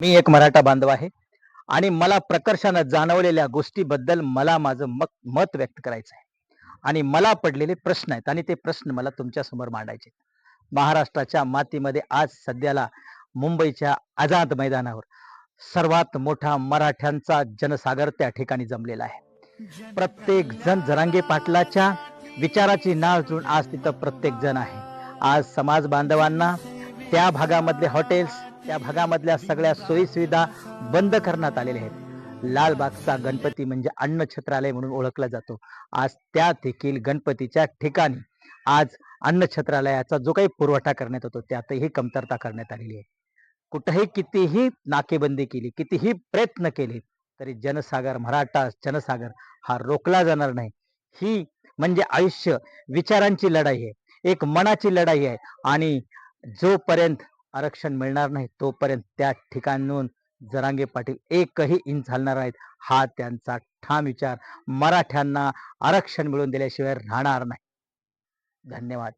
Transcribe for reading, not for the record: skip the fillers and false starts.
मी एक मराठा बांधव आहे आणि मला प्रकर्षानं जाणवलेल्या गोष्टीबद्दल मला माझं मत व्यक्त करायचं आहे आणि मला पडलेले प्रश्न आहेत आणि ते प्रश्न मला तुमच्या समोर मांडायचे आहेत. महाराष्ट्राच्या मातीमध्ये आज सध्याला मुंबईच्या आझाद मैदानावर सर्वात मोठा मराठ्यांचा जनसागर त्या ठिकाणी जमलेला आहे. प्रत्येक जण जरांगे पाटलाच्या विचाराची नाळ जुळून आज तिथं प्रत्येक जण आहे. आज समाज बांधवांना त्या भागामधले हॉटेल्स, त्या भागामधल्या सगळ्या सोयी सुविधा बंद करण्यात आलेल्या आहेत. लालबागचा गणपती म्हणजे अन्न छत्रालय म्हणून ओळखला जातो. आज त्या देखील गणपतीच्या ठिकाणी आज अन्न छत्रालयाचा जो काही पुरवठा करण्यात येतो त्यातही कमतरता करण्यात आलेली आहे. कुठेही कितीही नाकेबंदी केली, कितीही प्रयत्न केले तरी जनसागर, मराठा जनसागर हा रोखला जाणार नाही. ही म्हणजे आयुष्य, विचारांची लढाई आहे, एक मनाची लढाई आहे आणि जोपर्यंत आरक्षण मिळणार नाही तोपर्यंत त्या ठिकाणून जरांगे पाटील एकही इंच हलणार नाहीत. हा त्यांचा ठाम विचार. मराठ्यांना आरक्षण मिळवून दिल्याशिवाय राहणार नाही. धन्यवाद.